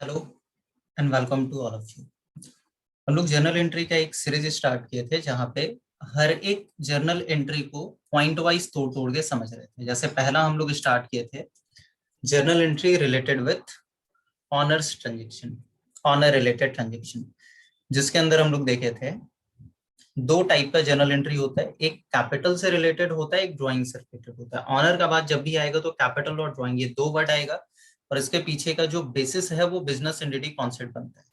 Hello and welcome to all of you. हम लोग journal entry का एक सीरीज स्टार्ट किए थे जहाँ पे हर एक जर्नल एंट्री को पॉइंट वाइज तोड़ तोड़ के समझ रहे थे। जैसे पहला हम लोग स्टार्ट किए थे journal entry related with owners transaction, owner related transaction, जिसके अंदर हम लोग देखे थे दो टाइप का जर्नल एंट्री होता है। एक कैपिटल से रिलेटेड होता है, एक ड्राइंग से रिलेटेड होता है। ऑनर का बात जब भी आएगा तो कैपिटल और ड्राइंग ये दो वर्ड आएगा और इसके पीछे का जो बेसिस है वो बिजनेस एंटिटी कॉन्सेप्ट बनता है।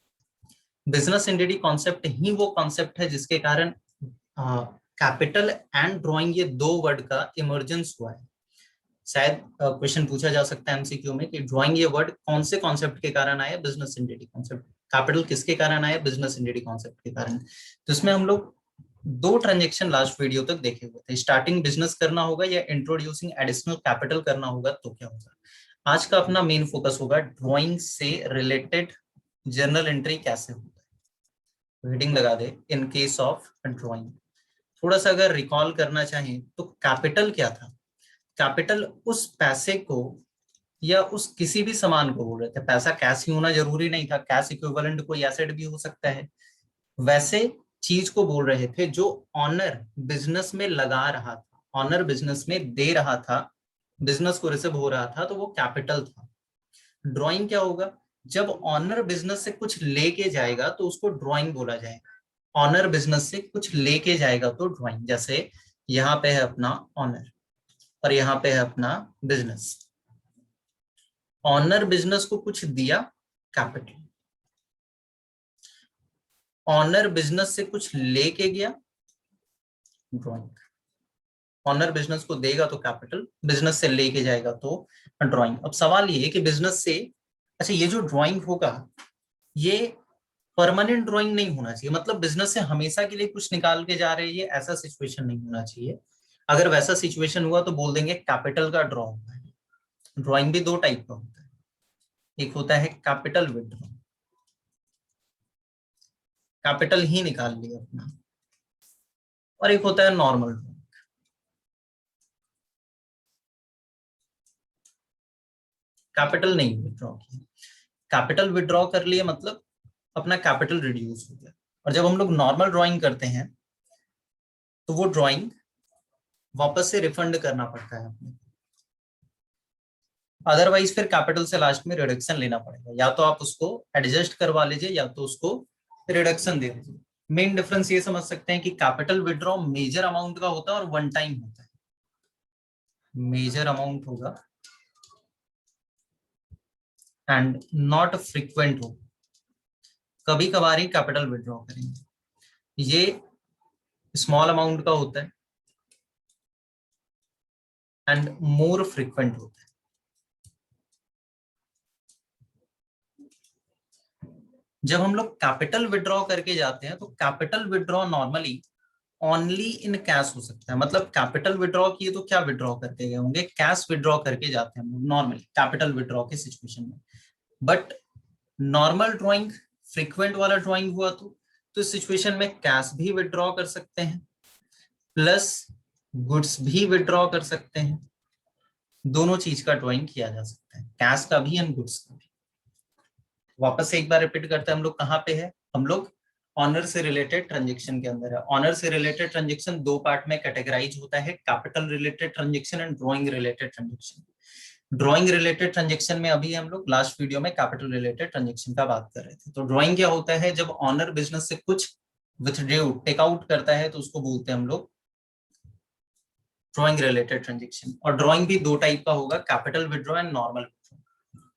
बिजनेस एंटिटी कॉन्सेप्ट ही वो कॉन्सेप्ट है जिसके कारण कैपिटल एंड ड्राइंग ये दो वर्ड का इमर्जेंस हुआ है। शायद क्वेश्चन पूछा जा सकता है एमसीक्यू में कि ड्राइंग ये वर्ड कौन से कॉन्सेप्ट के कारण आया, बिजनेस एंटिटी कॉन्सेप्ट। कैपिटल किसके कारण आया, बिजनेस एंटिटी कॉन्सेप्ट के कारण। तो इसमें हम लोग दो ट्रांजेक्शन लास्ट वीडियो तक देखे हुए थे। स्टार्टिंग बिजनेस करना होगा या इंट्रोड्यूसिंग एडिशनल कैपिटल करना होगा तो क्या होगा। आज का अपना मेन फोकस होगा ड्राइंग से रिलेटेड जर्नल एंट्री कैसे होता है। रीडिंग लगा दे इन केस ऑफ ड्राइंग। थोड़ा सा अगर रिकॉल करना चाहें तो कैपिटल क्या था। कैपिटल उस पैसे को या उस किसी भी सामान को बोल रहे थे। पैसा कैश ही होना जरूरी नहीं था, कैश इक्विवेलेंट कोई एसेट भी हो सकता है। वैसे चीज को बोल रहे थे जो ऑनर बिजनेस में लगा रहा था, ऑनर बिजनेस में दे रहा था, बिजनेस को रिसीव हो रहा था, तो वो कैपिटल था। ड्राइंग क्या होगा, जब ऑनर बिजनेस से कुछ लेके जाएगा तो उसको ड्राइंग बोला जाएगा। ऑनर बिजनेस से कुछ लेके जाएगा तो ड्राइंग। जैसे यहाँ पे है अपना ऑनर और यहाँ पे है अपना बिजनेस। ऑनर बिजनेस को कुछ दिया, कैपिटल। ऑनर बिजनेस से कुछ लेके गया, ड्राइंग। ऑनर बिजनेस को देगा तो कैपिटल, बिजनेस से लेके जाएगा तो ड्राइंग। अब सवाल ये है कि बिजनेस से, अच्छा ये जो ड्राइंग होगा ये परमानेंट ड्राइंग नहीं होना चाहिए। मतलब बिजनेस से हमेशा के लिए कुछ निकाल के जा रहे हैं, ये ऐसा सिचुएशन नहीं होना चाहिए। अगर वैसा सिचुएशन हुआ तो बोल देंगे कैपिटल का ड्रॉ होता है। ड्राइंग भी दो टाइप का होता है, एक होता है कैपिटल विड्रॉ, कैपिटल ही निकाल लिया अपना, और एक होता है नॉर्मल ड्रॉ। कैपिटल नहीं विड्रॉ किया, कैपिटल विड्रॉ कर लिए मतलब अपना कैपिटल रिड्यूस हो गया। और जब हम लोग नॉर्मल ड्राइंग करते हैं तो वो ड्राइंग वापस से रिफंड करना पड़ता है अपने। अदरवाइज फिर कैपिटल से लास्ट में रिडक्शन लेना पड़ेगा। या तो आप उसको एडजस्ट करवा लीजिए या तो उसको रिडक्शन दे दीजिए। मेन डिफरेंस ये समझ सकते हैं कि कैपिटल विड्रॉ मेजर अमाउंट का होता है और वन टाइम होता है। मेजर अमाउंट होगा एंड नॉट फ्रीक्वेंट होगा, कभी कभार ही कैपिटल विड्रॉ करेंगे। ये स्मॉल अमाउंट का होता है एंड मोर फ्रीक्वेंट होता है। जब हम लोग कैपिटल विड्रॉ करके जाते हैं तो capital withdraw normally only in cash हो सकता है। मतलब कैपिटल विड्रॉ किए तो क्या विड्रॉ करके गए होंगे, कैश विड्रॉ करके जाते हैं हम लोग नॉर्मली कैपिटल विड्रॉ के सिचुएशन में। बट नॉर्मल ड्राइंग, फ्रीक्वेंट वाला ड्राइंग हुआ तो इस सिचुएशन में कैश भी विड्रॉ कर सकते हैं प्लस गुड्स भी विड्रॉ कर सकते हैं। दोनों चीज का ड्राइंग किया जा सकता है, कैश का भी एंड गुड्स का भी। वापस से एक बार रिपीट करते हैं, हम लोग कहाँ पे है, हम लोग ऑनर से रिलेटेड ट्रांजेक्शन के अंदर है। ऑनर से रिलेटेड ट्रांजेक्शन दो पार्ट में कैटेगराइज होता है, capital related transaction and drawing related transaction. Drawing related transaction में अभी हम लोग लास्ट वीडियो में कैपिटल रिलेटेड ट्रांजेक्शन का बात कर रहे थे। तो ड्राइंग क्या होता है, जब ऑनर बिजनेस से कुछ विथड्रॉ टेक आउट करता है तो उसको बोलते हैं हम लोग ड्राइंग रिलेटेड ट्रांजेक्शन। और ड्राइंग भी दो टाइप का होगा, capital withdraw and normal.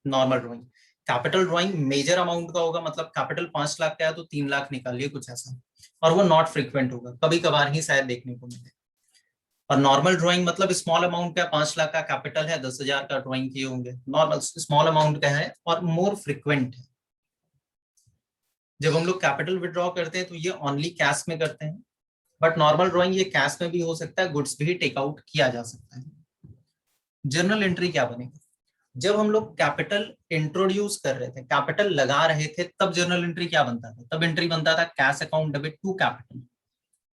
Normal drawing, capital drawing major amount का होगा, मतलब कैपिटल 5 लाख का है तो 3 लाख निकालिए कुछ ऐसा, और वो नॉट फ्रीक्वेंट होगा, कभी कभार ही शायद देखने को मिले। और नॉर्मल ड्राइंग मतलब स्मॉल अमाउंट का, 5 लाख का कैपिटल है, 10,000 का ड्राइंग किए होंगे, नॉर्मल स्मॉल अमाउंट का है और मोर फ्रीक्वेंट है। जब हम लोग कैपिटल विड्रॉ करते हैं तो ये ओनली कैश में करते हैं, बट नॉर्मल ड्राइंग ये कैश में भी हो सकता है, गुड्स भी टेक आउट किया जा सकता है। जर्नल एंट्री क्या बनेगा, जब हम लोग कैपिटल इंट्रोड्यूस कर रहे थे, कैपिटल लगा रहे थे, तब जर्नल एंट्री क्या बनता था, तब एंट्री बनता था cash account debit to capital,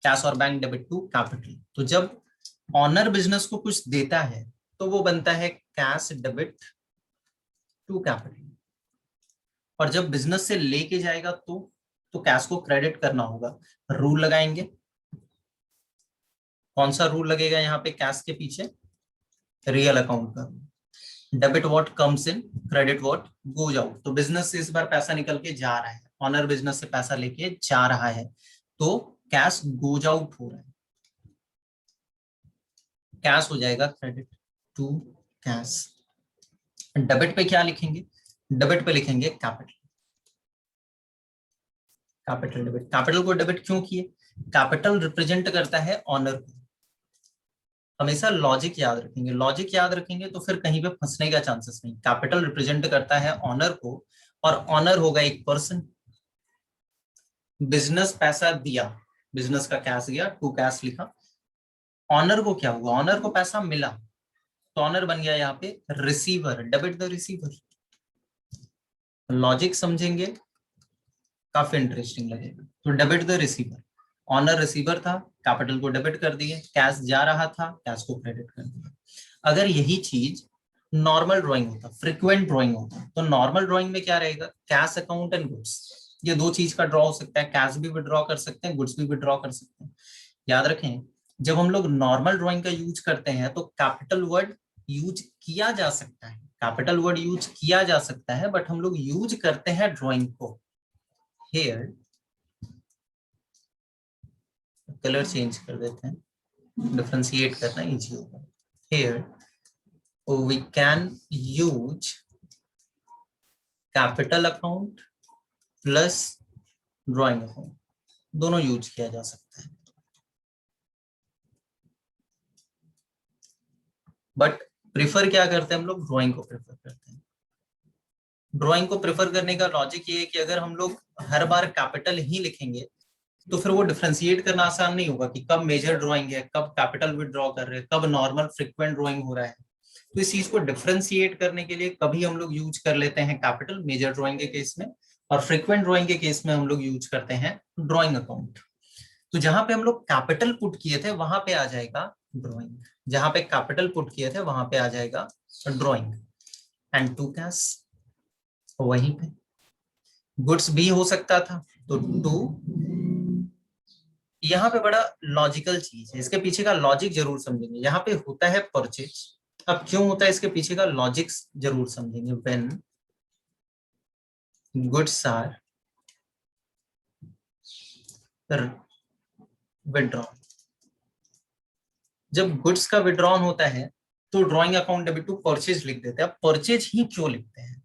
cash और बैंक डेबिट टू कैपिटल। तो जब ऑनर बिजनेस को कुछ देता है तो वो बनता है कैश डेबिट टू कैपिटल। और जब बिजनेस से लेके जाएगा तो कैश को क्रेडिट करना होगा। रूल लगाएंगे, कौन सा रूल लगेगा यहाँ पे कैश के पीछे? रियल अकाउंट का। Debit what comes in, credit what goes out. तो बिजनेस से इस बार पैसा निकल के जा रहा है, ऑनर बिजनेस से पैसा लेके जा रहा है, तो कैश गोज आउट हो रहा है, कैश हो जाएगा क्रेडिट टू कैश। डेबिट पे क्या लिखेंगे? डेबिट पे लिखेंगे कैपिटल। कैपिटल डेबिट, कैपिटल को डेबिट क्यों किए? कैपिटल रिप्रेजेंट करता है ऑनर को। हमेशा लॉजिक याद रखेंगे, लॉजिक याद रखेंगे तो फिर कहीं पे फंसने का चांसेस नहीं। कैपिटल रिप्रेजेंट करता है ऑनर को, और ऑनर होगा एक पर्सन। बिजनेस पैसा दिया, बिजनेस का कैश गया, टू कैश लिखा। ऑनर को क्या हुआ? ऑनर को पैसा मिला, तो ऑनर बन गया यहाँ पे receiver, debit the receiver. Logic समझेंगे, काफी इंटरेस्टिंग लगेगा। तो debit the receiver, owner receiver था, कैपिटल को डेबिट कर दिए, कैश जा रहा था, कैश को क्रेडिट कर दिया। अगर यही चीज नॉर्मल ड्राइंग होता, फ्रीक्वेंट ड्राइंग होता, तो नॉर्मल ड्राइंग में क्या रहेगा? कैश अकाउंट एंड गुड्स, ये दो चीज का ड्रॉ हो सकता है। कैश भी विड्रॉ कर सकते हैं, गुड्स भी विड्रॉ कर सकते हैं। याद रखें, जब हम लोग नॉर्मल ड्राइंग का यूज करते हैं तो कैपिटल वर्ड यूज किया जा सकता है, कैपिटल वर्ड यूज किया जा सकता है, बट हम लोग यूज करते हैं ड्राइंग को। हेयर कलर चेंज कर देते हैं, डिफरेंशिएट करना इजी होगा। Here we can use capital account plus drawing account, दोनों यूज किया जा सकता है। बट प्रिफर क्या करते हैं हम लोग? ड्राइंग को प्रेफर करते हैं। ड्राइंग को प्रेफर करने का लॉजिक ये है कि अगर हम लोग हर बार कैपिटल ही लिखेंगे तो फिर वो डिफरेंशिएट करना आसान नहीं होगा कि कब मेजर ड्राइंग है, कब कैपिटल विड्रॉ कर रहे हैं, कब नॉर्मल फ्रीक्वेंट ड्राइंग हो रहा है। तो इस चीज को डिफरेंशिएट करने के लिए कभी हम लोग यूज कर लेते हैं कैपिटल मेजर ड्राइंग के केस में, और फ्रीक्वेंट ड्राइंग के केस में हम लोग यूज करते हैं ड्राइंग अकाउंट। तो जहां पे हम लोग कैपिटल पुट किए थे वहां पे आ जाएगा ड्राइंग, जहां पे कैपिटल पुट किए थे वहां पे आ जाएगा ड्राइंग। एंड टू कैश वहीं पे, गुड्स भी हो सकता था, तो टू। यहाँ पे बड़ा लॉजिकल चीज है, इसके पीछे का लॉजिक जरूर समझेंगे। यहाँ पे होता है परचेज, अब क्यों होता है इसके पीछे का लॉजिक जरूर समझेंगे। व्हेन गुड्स आर विड्रॉन, जब गुड्स का विड्रॉन होता है तो drawing account debit to purchase लिख देते हैं। अब परचेज ही क्यों लिखते हैं?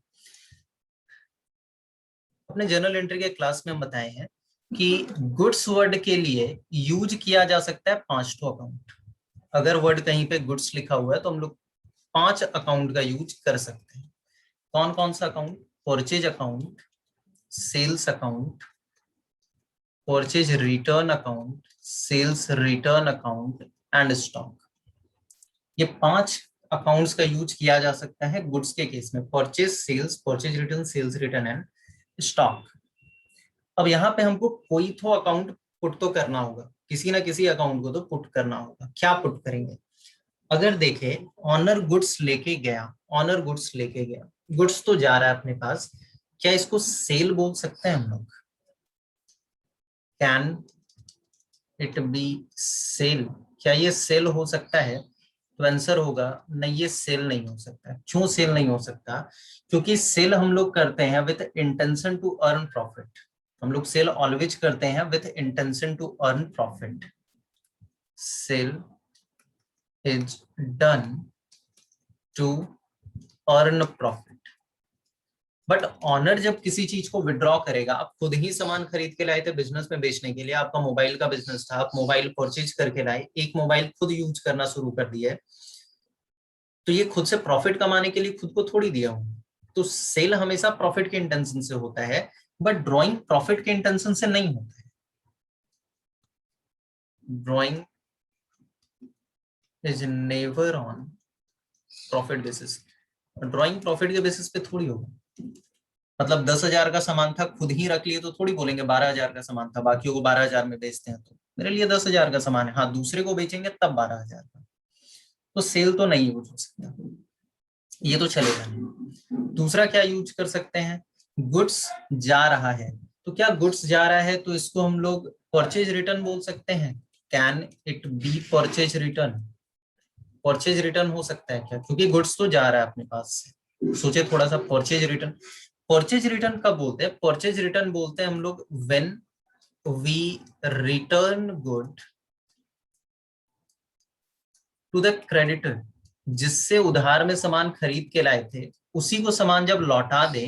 अपने जर्नल एंट्री के क्लास में हम बताए हैं कि गुड्स वर्ड के लिए यूज किया जा सकता है 5 अकाउंट। अगर वर्ड कहीं पे गुड्स लिखा हुआ है तो हम लोग 5 अकाउंट का यूज कर सकते हैं। कौन कौन सा account? Purchase account, sales account, purchase return account, sales return account and stock. ये 5 अकाउंट्स का यूज किया जा सकता है गुड्स के केस में, purchase, sales, purchase return, sales return and stock. अब यहाँ पे हमको कोई तो अकाउंट पुट तो करना होगा, किसी ना किसी अकाउंट को तो पुट करना होगा। क्या पुट करेंगे? अगर देखे ऑनर गुड्स लेके गया, ऑनर गुड्स लेके गया, गुड्स तो जा रहा है अपने पास, क्या इसको सेल बोल सकते हैं हम लोग? Can it be sale? क्या ये सेल हो सकता है? तो आंसर होगा नहीं, ये सेल नहीं हो सकता। क्यों सेल नहीं हो सकता? क्योंकि सेल हम लोग करते हैं with intention to earn profit. हम लोग सेल ऑलवेज करते हैं with intention to earn profit. Sale is done to earn profit. But owner जब किसी चीज को विड्रॉ करेगा, आप खुद ही सामान खरीद के लाए थे बिजनेस में बेचने के लिए, आपका मोबाइल का बिजनेस था, आप मोबाइल परचेज करके लाए, एक मोबाइल खुद यूज करना शुरू कर दिया है, तो ये खुद से प्रॉफिट कमाने के लिए खुद को थोड़ी दिया हूं। तो सेल हमेशा प्रॉफिट के इंटेंशन से होता है, बट ड्रॉइंग प्रॉफिट के इंटेंशन से नहीं होता है। Drawing is never on profit basis. Drawing profit के बेसिस पे थोड़ी होगा। मतलब 10,000 का सामान था, खुद ही रख लिए तो थोड़ी बोलेंगे 12,000 का सामान था, बाकियों को 12,000 में बेचते हैं, तो मेरे लिए 10,000 का सामान है, हाँ दूसरे को बेचेंगे तब 12,000 का। तो सेल तो नहीं यूज हो सकता, ये तो चलेगा नहीं। दूसरा क्या यूज कर सकते हैं? गुड्स जा रहा है, तो क्या गुड्स जा रहा है तो इसको हम लोग परचेज रिटर्न बोल सकते हैं? Can it B purchase return? Purchase return हो सकता है क्या, क्योंकि गुड्स तो जा रहा है अपने पास से। सोचे थोड़ा सा, परचेज रिटर्न, परचेज रिटर्न कब बोलते हैं? परचेज रिटर्न बोलते हैं हम लोग when we return good to the creditor, जिससे उधार में सामान खरीद के लाए थे उसी को सामान जब लौटा दे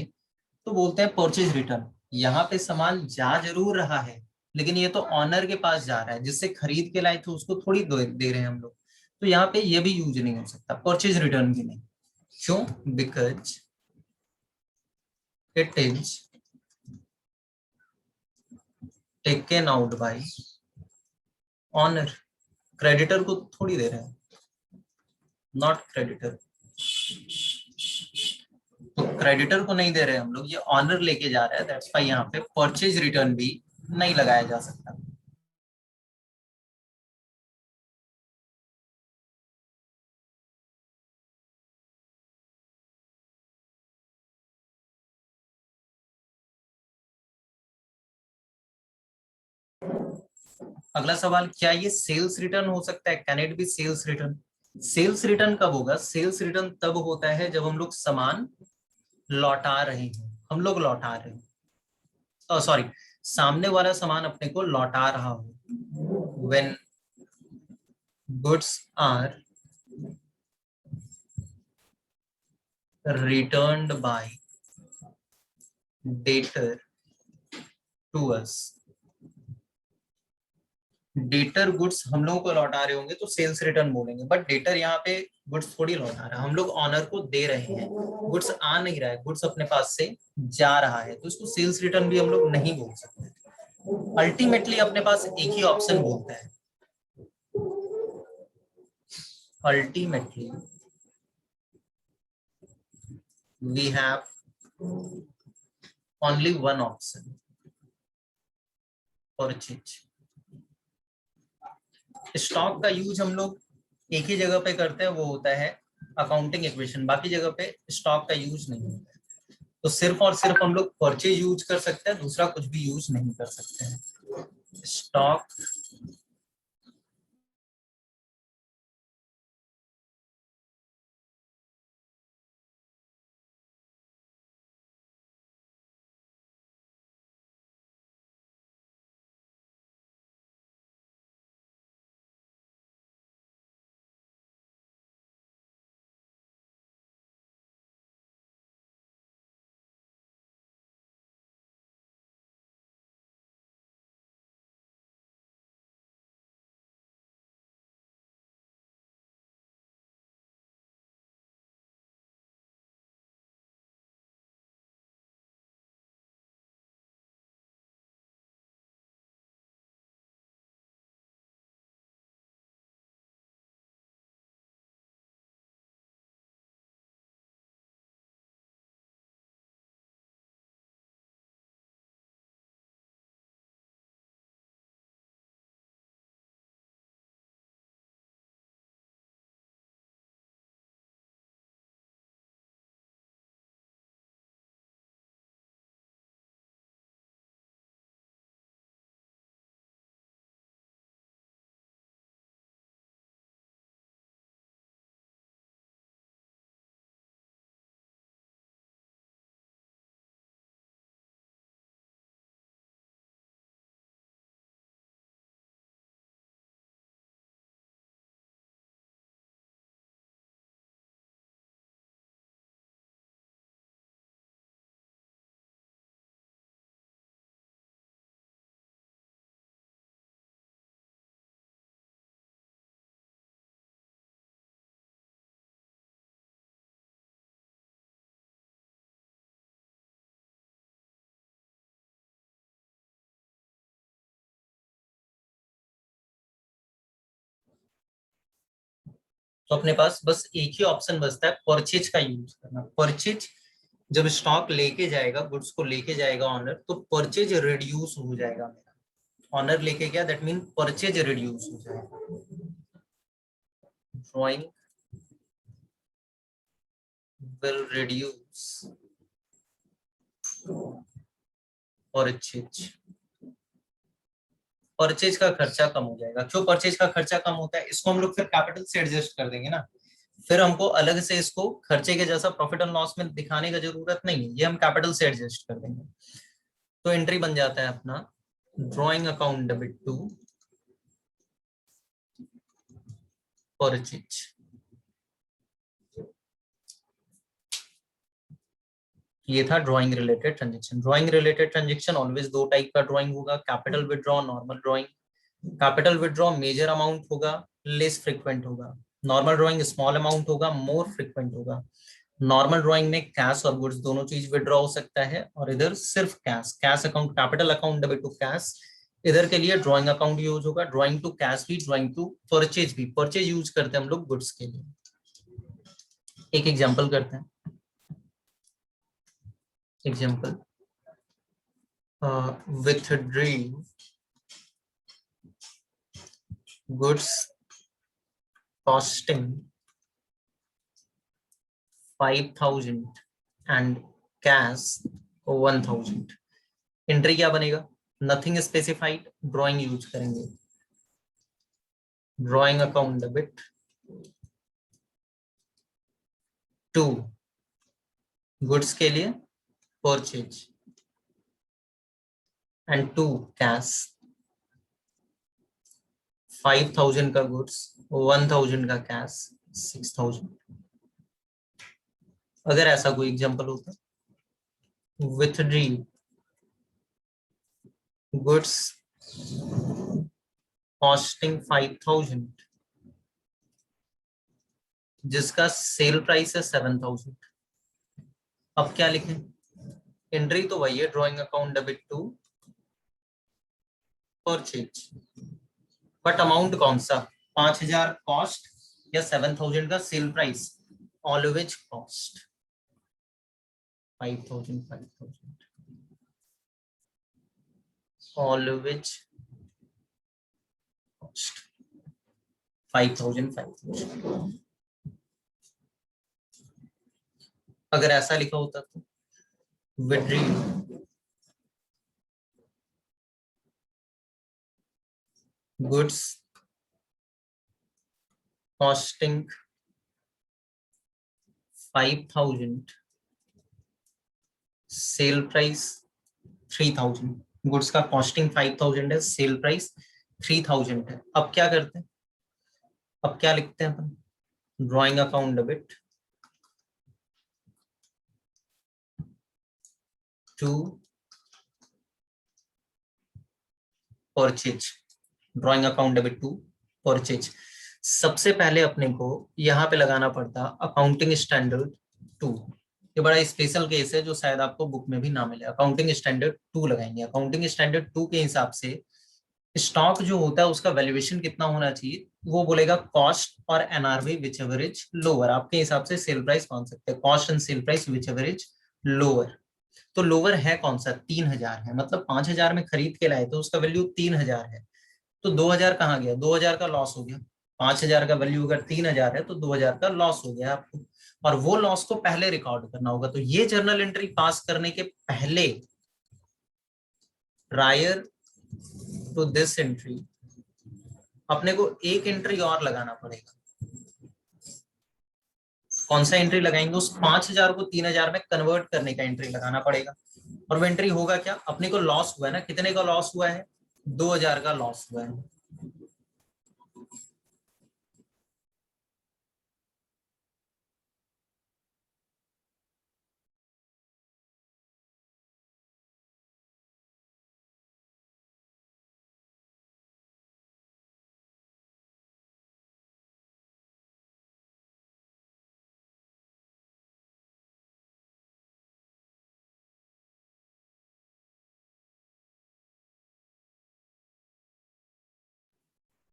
तो बोलते हैं परचेज रिटर्न। यहाँ पे सामान जा जरूर रहा है, लेकिन ये तो ऑनर के पास जा रहा है, जिससे खरीद के लाए थे उसको थोड़ी दे रहे हैं हम लोग। तो यहाँ पे ये भी यूज नहीं हो सकता, परचेज रिटर्न भी नहीं। क्यों? Because it is taken out by honour. Creditor को थोड़ी दे रहे हैं, नॉट क्रेडिटर। तो क्रेडिटर को नहीं दे रहे हम लोग, ये ऑनर लेके जा रहा है, दैट्स व्हाई यहाँ पे परचेज रिटर्न भी नहीं लगाया जा सकता। अगला सवाल, क्या ये सेल्स रिटर्न हो सकता है? Can it be sales return? Sales return कब होगा? सेल्स रिटर्न तब होता है जब हम लोग सामान लौटा रहे हो, हम लोग लौटा रहे हो, सॉरी, सामने वाला सामान अपने को लौटा रहा हो। When goods are returned by debtor to us. Debtor goods हम लोगों को लौटा रहे होंगे तो सेल्स रिटर्न बोलेंगे, बट डेटर यहाँ पे गुड्स थोड़ी लौटा रहा है, हम लोग ऑनर को दे रहे हैं, गुड्स आ नहीं रहा है, गुड्स अपने पास से जा रहा है, तो इसको सेल्स रिटर्न भी हम लोग नहीं बोल सकते। अल्टीमेटली अपने पास एक ही ऑप्शन बोलता है, ultimately we have only one option, purchase. Stock का यूज हम लोग एक ही जगह पे करते हैं, वो होता है अकाउंटिंग इक्वेशन, बाकी जगह पे स्टॉक का यूज नहीं होता है। तो सिर्फ और सिर्फ हम लोग परचेज यूज कर सकते हैं, दूसरा कुछ भी यूज नहीं कर सकते हैं। स्टॉक तो अपने पास बस एक ही ऑप्शन बचता है, परचेज का यूज करना। परचेज जब स्टॉक लेके जाएगा, गुड्स को लेके जाएगा ऑनर, तो परचेज रिड्यूस हो जाएगा मेरा। ऑनर लेके गया, दैट मीन परचेज रिड्यूस हो जाएगा। Drawing will reduce purchase, purchase का खर्चा कम हो जाएगा। क्यों परचेज का खर्चा कम होता है? इसको हम लोग फिर कैपिटल से एडजस्ट कर देंगे ना, फिर हमको अलग से इसको खर्चे के जैसा प्रॉफिट एंड लॉस में दिखाने का जरूरत नहीं है, ये हम कैपिटल से एडजस्ट कर देंगे। तो एंट्री बन जाता है अपना drawing account debit to purchase. ये था drawing related transaction. Drawing related transaction always दो टाइप का ड्राइंग होगा, capital withdraw, normal drawing. Capital withdraw major amount होगा, लेस फ्रिक्वेंट होगा। नॉर्मल ड्राइंग स्मॉल अमाउंट होगा, मोर फ्रिक्वेंट होगा। नॉर्मल ड्राइंग में कैश और गुड्स दोनों चीज विड्रॉ हो सकता है, और इधर सिर्फ cash, cash account, capital account debit to cash. इधर के लिए ड्राइंग अकाउंट यूज होगा, ड्राइंग टू कैश भी, ड्राइंग टू परचेज भी। परचेज यूज करते हैं हम लोग गुड्स के लिए। एक एग्जांपल करते हैं। Example, withdrew goods costing 5,000 and cash 1,000। Entry क्या बनेगा? नथिंग स्पेसिफाइड, ड्राइंग यूज करेंगे, drawing account debit to goods के लिए परचेज एंड टू कैश। 5,000 का गुड्स, 1,000 का कैश, 6,000। अगर ऐसा कोई एग्जांपल होता, withdrew goods costing 5,000 जिसका सेल प्राइस है 7,000। अब क्या लिखें? एंट्री तो वही है, drawing account debit to purchase, but amount कौन सा? 5,000 कॉस्ट या 7,000 का sale price? Always cost, 5,000 5,000 always cost, 5,000 5,000। अगर ऐसा लिखा होता तो withdrew goods costing 5,000 sale price 3,000। Goods का कॉस्टिंग 5,000 है, सेल प्राइस 3,000 है। अब क्या करते हैं? अब क्या लिखते हैं अपन? Drawing account debit to purchase, drawing account debit to purchase. सबसे पहले अपने को यहाँ पे लगाना पड़ता अकाउंटिंग स्टैंडर्ड 2। ये बड़ा स्पेशल केस है जो शायद आपको बुक में भी ना मिले। अकाउंटिंग स्टैंडर्ड 2 लगाएंगे। अकाउंटिंग स्टैंडर्ड 2 के हिसाब से स्टॉक जो होता है उसका वैल्यूएशन कितना होना चाहिए, वो बोलेगा कॉस्ट और NRV which ever is lower. आपके हिसाब से सेल प्राइस कौन सकते हैं? Cost and sale price which ever is lower. तो लोअर है कौन सा? 3,000 है, मतलब 5,000 में खरीद के लाए तो उसका वैल्यू 3,000 है। तो 2,000 कहाँ गया? 2,000 का लॉस हो गया। 5,000 का वैल्यू अगर 3,000 है तो 2,000 का लॉस हो गया आपको, और वो लॉस को पहले रिकॉर्ड करना होगा। तो ये जर्नल एंट्री पास करने के पहले, प्रायर टू दिस एंट्री, अपने को एक एंट्री और लगाना पड़ेगा। कौन सा एंट्री लगाएंगे? उस 5,000 को 3,000 में कन्वर्ट करने का एंट्री लगाना पड़ेगा। और वो एंट्री होगा क्या? अपने को लॉस हुआ है ना, कितने का लॉस हुआ है? 2,000 का लॉस हुआ है।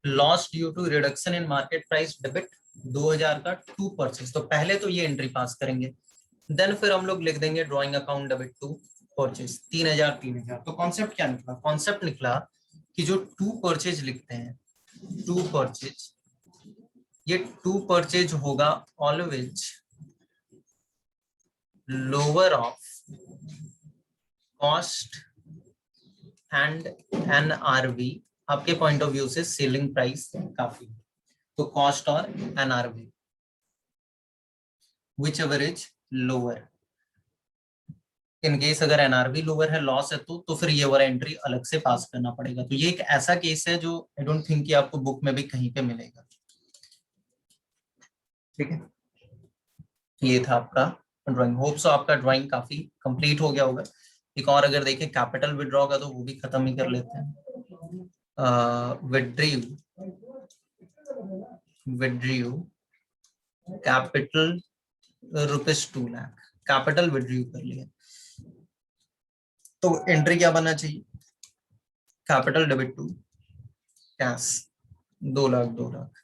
Loss due to reduction in market price debit 2,000 का टू परचेज। तो पहले तो ये एंट्री पास करेंगे, देन फिर हम लोग लिख देंगे drawing account debit to purchase 3,000 3,000। तो कॉन्सेप्ट क्या निकला? कॉन्सेप्ट निकला कि जो टू परचेज लिखते हैं, टू परचेज, ये टू परचेज होगा always lower of cost and NRV आपके पॉइंट ऑफ व्यू से सेलिंग प्राइस काफी, तो कॉस्ट और NRV which ever is lower. In case अगर एनआरवी लोअर है, लॉस है, तो फिर ये वाला एंट्री अलग से पास करना पड़ेगा। तो ये एक ऐसा केस है जो आई डोंट थिंक कि आपको बुक में भी कहीं पे मिलेगा। ठीक है, ये था आपका ड्राइंग। होप सो आपका ड्राइंग काफी कंप्लीट हो गया होगा। एक और अगर देखें कैपिटल विड्रॉ का, तो वो भी खत्म ही कर लेते हैं। Withdrew withdrew capital ₹2 lakh, capital withdrew कर लिया, तो एंट्री क्या बनना चाहिए? Capital debit to cash 2 lakh 2 lakh.